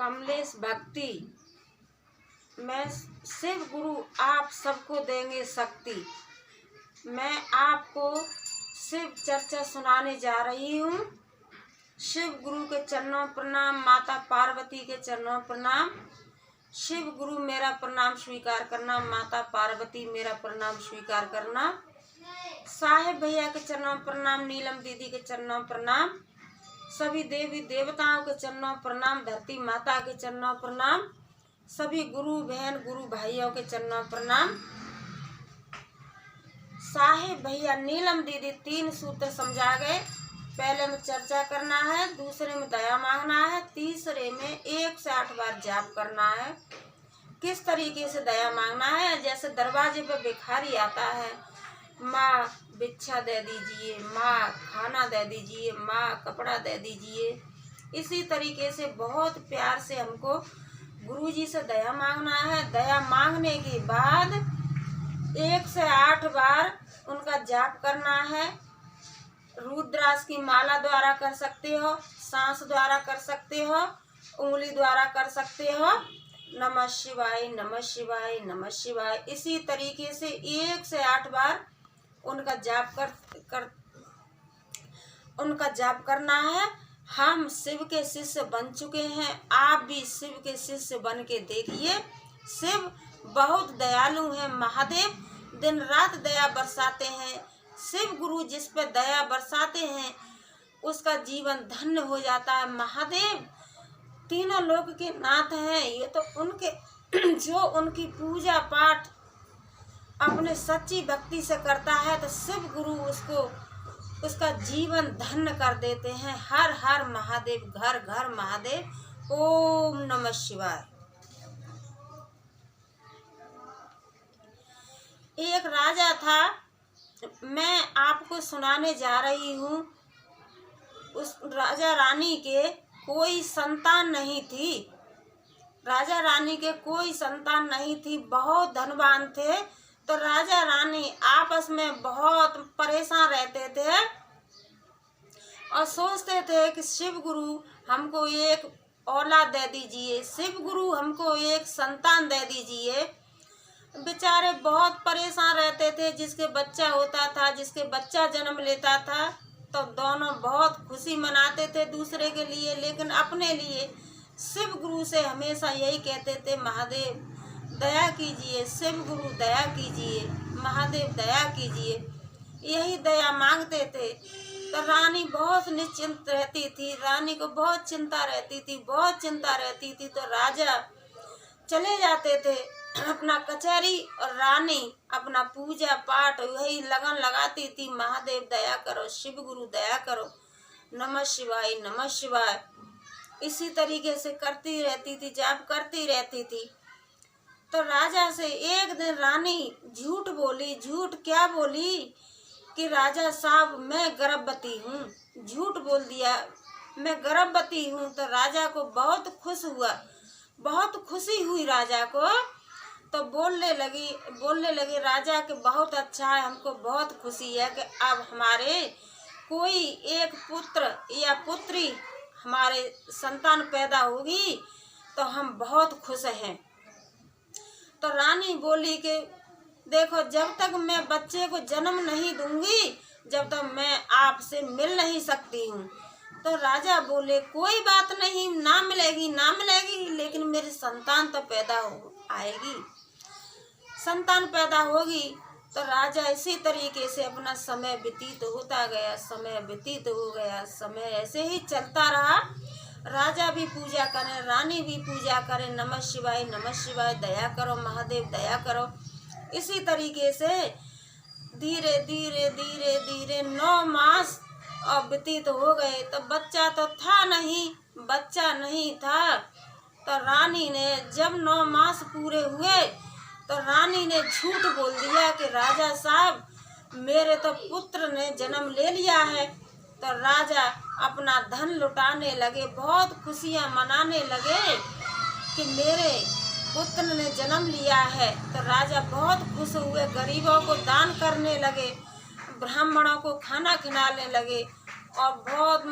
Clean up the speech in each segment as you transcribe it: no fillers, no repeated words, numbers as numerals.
कमलेश भक्ति। मैं शिव गुरु आप सबको देंगे शक्ति। मैं आपको शिव चर्चा सुनाने जा रही हूँ। शिव गुरु के चरणों प्रणाम, माता पार्वती के चरणों प्रणाम। शिव गुरु मेरा प्रणाम स्वीकार करना, माता पार्वती मेरा प्रणाम स्वीकार करना। साहेब भैया के चरणों प्रणाम, नीलम दीदी के चरणों प्रणाम, सभी देवी देवताओं के चरणों प्रणाम, धरती माता के चरणों प्रणाम, सभी गुरु बहन गुरु भाइयों के चरणों प्रणाम। साहेब भैया नीलम दीदी 3 सूत्र समझा गए। पहले में चर्चा करना है, दूसरे में दया मांगना है, तीसरे में 1 से 8 बार जाप करना है। किस तरीके से दया मांगना है? जैसे दरवाजे पे भिखारी आता है, माँ भिक्षा दे दीजिए, माँ खाना दे दीजिए, माँ कपड़ा दे दीजिए। इसी तरीके से बहुत प्यार से हमको गुरुजी से दया मांगना है। दया मांगने के बाद 1 से 8 बार उनका जाप करना है। रुद्राक्ष की माला द्वारा कर सकते हो, सांस द्वारा कर सकते हो, उंगली द्वारा कर सकते हो। नमः शिवाय नमः शिवाय नमः शिवाय। इसी तरीके से 1 से 8 बार उनका जाप करना है। हम शिव के शिष्य बन चुके हैं, आप भी शिव के शिष्य बन के देखिए। शिव बहुत दयालु हैं। महादेव दिन रात दया बरसाते हैं। शिव गुरु जिस पे दया बरसाते हैं उसका जीवन धन्य हो जाता है। महादेव तीनों लोक के नाथ हैं। ये तो उनके जो उनकी पूजा पाठ अपने सच्ची भक्ति से करता है तो शिव गुरु उसका जीवन धन्य कर देते हैं। हर हर महादेव, घर घर महादेव। ओम नमः शिवाय। एक राजा था, मैं आपको सुनाने जा रही हूँ। उस राजा रानी के कोई संतान नहीं थी। राजा रानी के कोई संतान नहीं थी, बहुत धनवान थे। तो राजा रानी आपस में बहुत परेशान रहते थे और सोचते थे कि शिव गुरु हमको एक औलाद दे दीजिए, शिव गुरु हमको एक संतान दे दीजिए। बेचारे बहुत परेशान रहते थे। जिसके बच्चा होता था, जिसके बच्चा जन्म लेता था तो दोनों बहुत खुशी मनाते थे दूसरे के लिए, लेकिन अपने लिए शिव गुरु से हमेशा यही कहते थे, महादेव दया कीजिए, शिव गुरु दया कीजिए, महादेव दया कीजिए। यही दया मांगते थे। तो रानी बहुत निश्चिंत रहती थी। रानी को बहुत चिंता रहती थी, बहुत चिंता रहती थी। तो राजा चले जाते थे अपना कचहरी और रानी अपना पूजा पाठ वही लगन लगाती थी। महादेव दया करो, शिव गुरु दया करो, नमः शिवाय नमः शिवाय। इसी तरीके से करती रहती थी, जाप करती रहती थी। तो राजा से एक दिन रानी झूठ बोली। झूठ क्या बोली कि राजा साहब मैं गर्भवती हूँ। झूठ बोल दिया, मैं गर्भवती हूँ। तो राजा को बहुत खुश हुआ, बहुत खुशी हुई राजा को। तो बोलने लगी राजा के बहुत अच्छा है, हमको बहुत खुशी है कि अब हमारे कोई एक पुत्र या पुत्री हमारे संतान पैदा होगी तो हम बहुत खुश हैं। तो रानी बोली कि देखो जब तक मैं बच्चे को जन्म नहीं दूंगी जब तक मैं आपसे मिल नहीं सकती हूँ। तो राजा बोले कोई बात नहीं, ना मिलेगी, लेकिन मेरी संतान तो पैदा आएगी, संतान पैदा होगी। तो राजा इसी तरीके से अपना समय व्यतीत होता गया, समय व्यतीत हो गया। समय ऐसे ही चलता रहा। राजा भी पूजा करे, रानी भी पूजा करे, नमः शिवाय दया करो, महादेव दया करो। इसी तरीके से धीरे धीरे 9 मास और व्यतीत हो गए। तो बच्चा नहीं था। तो रानी ने जब 9 मास पूरे हुए तो रानी ने झूठ बोल दिया कि राजा साहब मेरे तो पुत्र ने जन्म ले लिया है। तो राजा अपना धन लुटाने लगे, बहुत खुशियां मनाने लगे कि मेरे पुत्र ने जन्म लिया है। तो राजा बहुत खुश हुए, गरीबों को दान करने लगे, ब्राह्मणों को खाना खिलाने लगे और बहुत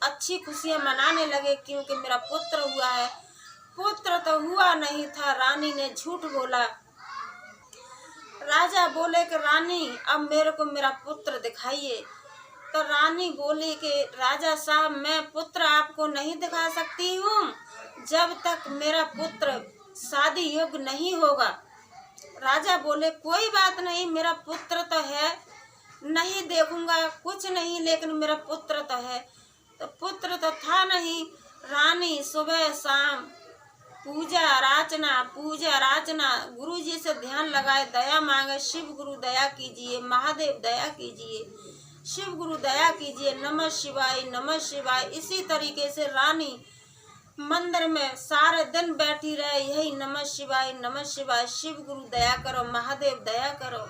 अच्छी खुशियां मनाने लगे क्योंकि मेरा पुत्र हुआ है। पुत्र तो हुआ नहीं था। रानी ने झूठ बोला। राजा बोले कि रानी अब मेरे को मेरा पुत्र दिखाइए। तो रानी बोली कि राजा साहब मैं पुत्र आपको नहीं दिखा सकती हूँ जब तक मेरा पुत्र शादी योग्य नहीं होगा। राजा बोले कोई बात नहीं, मेरा पुत्र तो है, नहीं देखूंगा कुछ नहीं, लेकिन मेरा पुत्र तो है। तो पुत्र तो था नहीं। रानी सुबह शाम पूजा अर्चना गुरु जी से ध्यान लगाए, दया मांगे, शिव गुरु दया कीजिए, महादेव दया कीजिए, शिव गुरु दया कीजिए, नमः शिवाय नमः शिवाय। इसी तरीके से रानी मंदिर में सारे दिन बैठी रहे, यही नमः शिवाय, शिव गुरु दया करो, महादेव दया करो।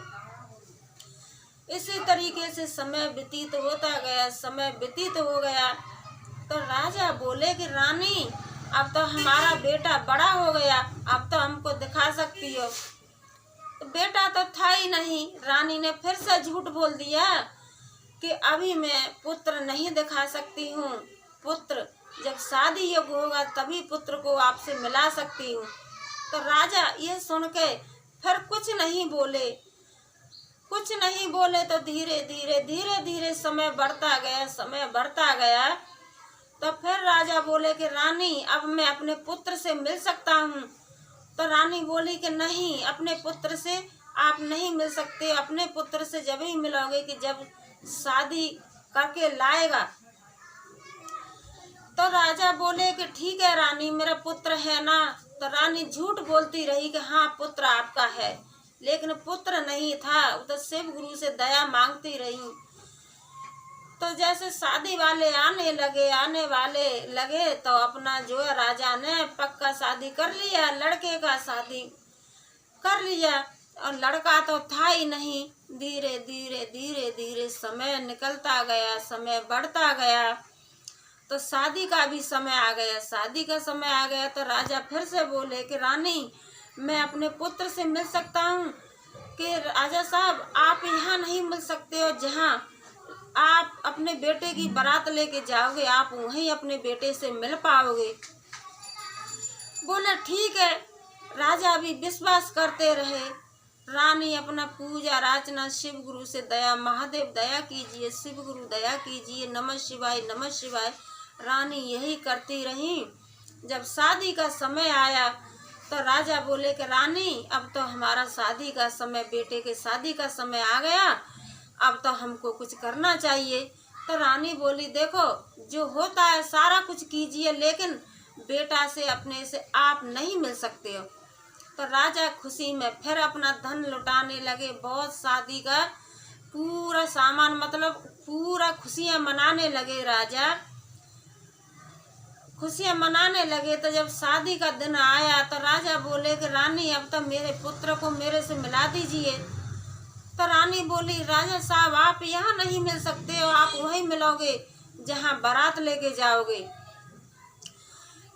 इसी तरीके से समय व्यतीत होता गया, समय व्यतीत हो गया। तो राजा बोले कि रानी अब तो हमारा बेटा बड़ा हो गया, अब तो हमको दिखा सकती हो। तो बेटा तो था ही नहीं। रानी ने फिर से झूठ बोल दिया कि अभी मैं पुत्र नहीं दिखा सकती हूँ, पुत्र जब शादी योग्य होगा तभी पुत्र को आपसे मिला सकती हूँ। तो राजा ये सुन के फिर कुछ नहीं बोले। तो धीरे धीरे समय बढ़ता गया। तो फिर राजा बोले कि रानी अब मैं अपने पुत्र से मिल सकता हूँ। तो रानी बोली कि नहीं, अपने पुत्र से आप नहीं मिल सकते, अपने पुत्र से जब ही मिलोगे कि जब शादी करके लाएगा। तो राजा बोले कि ठीक है रानी, मेरा पुत्र है ना। तो रानी झूठ बोलती रही कि हाँ पुत्र आपका है, लेकिन पुत्र नहीं था। तो शिव गुरु से दया मांगती रही। तो जैसे शादी वाले आने वाले लगे तो अपना जो है राजा ने पक्का शादी कर लिया, लड़के का शादी कर लिया। और लड़का तो था ही नहीं। धीरे धीरे समय निकलता गया, समय बढ़ता गया। तो शादी का भी समय आ गया। तो राजा फिर से बोले कि रानी मैं अपने पुत्र से मिल सकता हूँ। कि राजा साहब आप यहाँ नहीं मिल सकते हो, जहाँ आप अपने बेटे की बारात लेके जाओगे आप वहीं अपने बेटे से मिल पाओगे। बोले ठीक है। राजा भी विश्वास करते रहे। रानी अपना पूजा अर्चना, शिव गुरु से दया, महादेव दया कीजिए, शिव गुरु दया कीजिए, नमः शिवाय। रानी यही करती रही। जब शादी का समय आया तो राजा बोले कि रानी अब तो हमारा शादी का समय, बेटे के शादी का समय आ गया, अब तो हमको कुछ करना चाहिए। तो रानी बोली देखो जो होता है सारा कुछ कीजिए, लेकिन बेटा से अपने से आप नहीं मिल सकते हो। तो राजा खुशी में फिर अपना धन लुटाने लगे, बहुत शादी का पूरा सामान, मतलब पूरा खुशियां मनाने लगे। राजा खुशियां मनाने लगे। तो जब शादी का दिन आया तो राजा बोले कि रानी अब तो मेरे पुत्र को मेरे से मिला दीजिए। तो रानी बोली राजा साहब आप यहाँ नहीं मिल सकते हो, आप वहीं मिलोगे जहाँ बारात लेके जाओगे।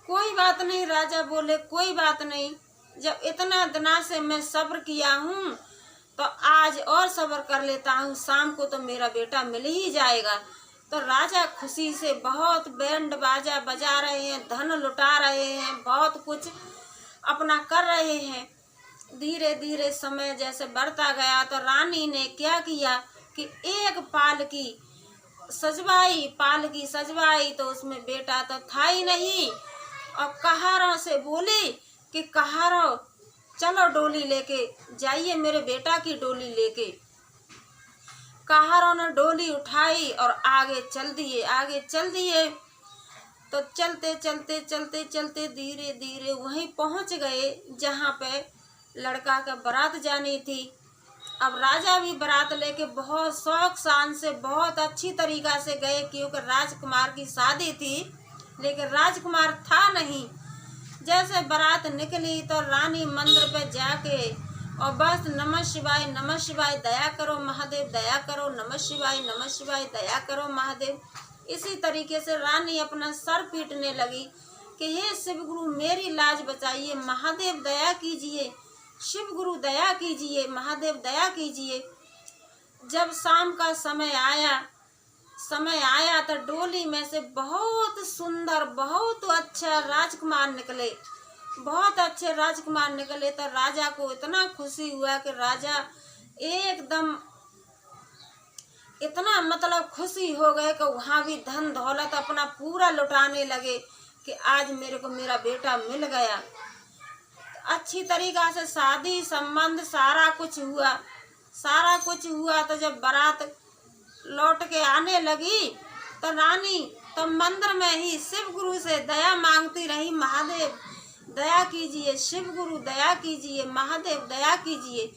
कोई बात नहीं, राजा बोले कोई बात नहीं, जब इतना दिना से मैं सब्र किया हूँ तो आज और सब्र कर लेता हूँ, शाम को तो मेरा बेटा मिल ही जाएगा। तो राजा खुशी से बहुत बैंड बाजा बजा रहे हैं, धन लुटा रहे हैं, बहुत कुछ अपना कर रहे हैं। धीरे धीरे समय जैसे बढ़ता गया तो रानी ने क्या किया कि एक पालकी सजवाई तो उसमें बेटा तो था ही नहीं। और कहारों से बोली कि कहारों चलो डोली लेके जाइए, मेरे बेटा की डोली लेके। कहारों ने डोली उठाई और आगे चल दिए। तो चलते धीरे धीरे वहीं पहुंच गए जहाँ पे लड़का का बारात जानी थी। अब राजा भी बारात लेके बहुत शौक शान से बहुत अच्छी तरीका से गए, क्योंकि राजकुमार की शादी थी, लेकिन राजकुमार था नहीं। जैसे बारात निकली तो रानी मंदिर पे जाके और बस नमः शिवाय दया करो महादेव दया करो, नमः शिवाय दया करो महादेव। इसी तरीके से रानी अपना सर पीटने लगी कि हे शिव गुरु मेरी लाज बचाइए, महादेव दया कीजिए, शिव गुरु दया कीजिए, महादेव दया कीजिए। जब शाम का समय आया तो डोली में से बहुत सुंदर बहुत अच्छा राजकुमार निकले। बहुत अच्छे राजकुमार निकले। तो राजा को इतना खुशी हुआ कि राजा एकदम इतना मतलब खुशी हो गए कि वहाँ भी धन दौलत अपना पूरा लुटाने लगे कि आज मेरे को मेरा बेटा मिल गया। अच्छी तरीक़ा से शादी संबंध सारा कुछ हुआ, सारा कुछ हुआ। तो जब बारात लौट के आने लगी तो रानी तो मंदिर में ही शिव गुरु से दया मांगती रही, महादेव दया कीजिए, शिव गुरु दया कीजिए, महादेव दया कीजिए,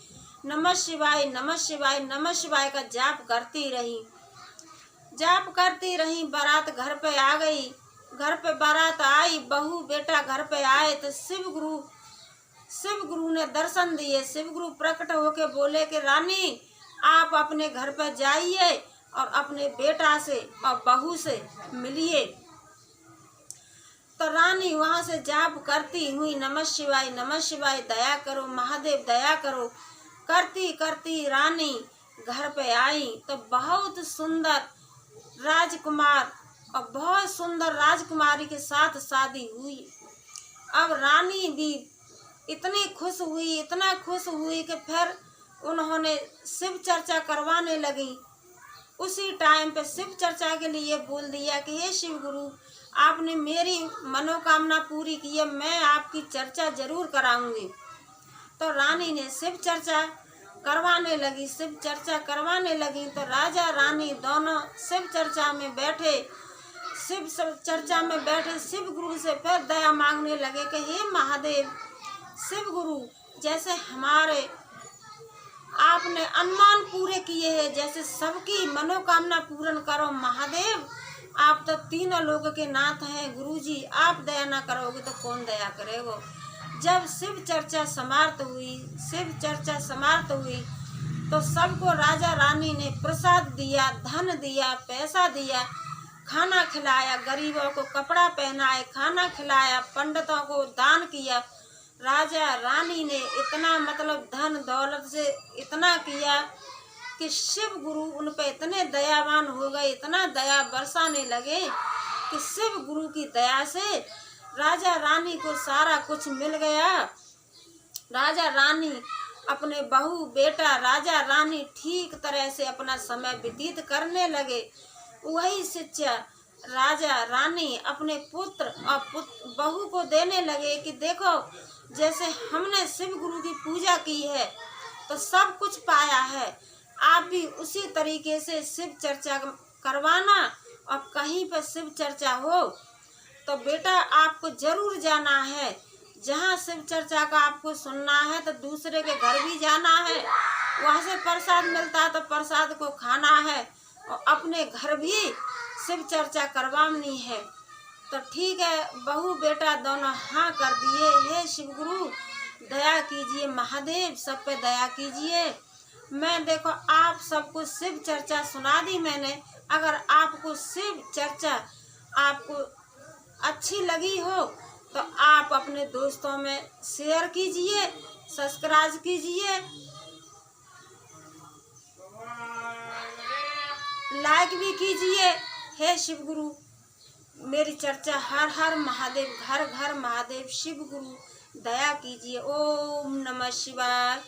नमः शिवाय नमः शिवाय नमः शिवाय का जाप करती रही, जाप करती रही। बारात घर पे आ गई, घर पे बारात आई, बहू बेटा घर पे आए तो शिव गुरु ने दर्शन दिए। शिव गुरु प्रकट होके बोले कि रानी आप अपने घर पर जाइए और अपने बेटा से और बहू से मिलिए। तो रानी वहाँ से जाप करती हुई नमः शिवाय दया करो, महादेव दया करो करती करती रानी घर पे आई। तो बहुत सुंदर राजकुमार और बहुत सुंदर राजकुमारी के साथ शादी हुई। अब रानी भी इतनी खुश हुई, इतना खुश हुई कि फिर उन्होंने शिव चर्चा करवाने लगी। उसी टाइम पे शिव चर्चा के लिए बोल दिया कि हे शिव गुरु आपने मेरी मनोकामना पूरी की है, मैं आपकी चर्चा जरूर कराऊंगी। तो रानी ने शिव चर्चा करवाने लगी, शिव चर्चा करवाने लगी। तो राजा रानी दोनों शिव चर्चा में बैठे, शिव चर्चा में बैठे शिव गुरु से फिर दया मांगने लगे कि हे महादेव शिव गुरु जैसे हमारे आपने अनुमान पूरे किए हैं, जैसे सबकी मनोकामना पूर्ण करो महादेव। आप तो तीनों लोगों के नाथ हैं गुरुजी, आप दया ना करोगे तो कौन दया करेगा। जब शिव चर्चा समाप्त हुई, शिव चर्चा समाप्त हुई तो सबको राजा रानी ने प्रसाद दिया, धन दिया, पैसा दिया, खाना खिलाया, गरीबों को कपड़ा पहनाए, खाना खिलाया, पंडितों को दान किया। राजा रानी ने इतना मतलब धन दौलत से इतना किया कि शिव गुरु उन पे इतने दयावान हो गए, इतना दया बरसाने लगे कि शिव गुरु की दया से राजा रानी को सारा कुछ मिल गया। राजा रानी अपने बहू बेटा राजा रानी ठीक तरह से अपना समय व्यतीत करने लगे। वही शिक्षा राजा रानी अपने पुत्र और बहू को देने लगे कि देखो जैसे हमने शिव गुरु की पूजा की है तो सब कुछ पाया है, आप भी उसी तरीके से शिव चर्चा करवाना और कहीं पर शिव चर्चा हो तो बेटा आपको जरूर जाना है। जहाँ शिव चर्चा का आपको सुनना है तो दूसरे के घर भी जाना है, वहाँ से प्रसाद मिलता है तो प्रसाद को खाना है और अपने घर भी शिव चर्चा करवानी है। तो ठीक है, बहू बेटा दोनों हाँ कर दिए। हे शिव गुरु दया कीजिए, महादेव सब पे दया कीजिए। मैं देखो आप सबको शिव चर्चा सुना दी मैंने। अगर आपको शिव चर्चा आपको अच्छी लगी हो तो आप अपने दोस्तों में शेयर कीजिए, सब्सक्राइब कीजिए, लाइक भी कीजिए। हे शिव गुरु मेरी चर्चा हर हर महादेव, घर घर महादेव, शिव गुरु दया कीजिए। ओम नमः शिवाय।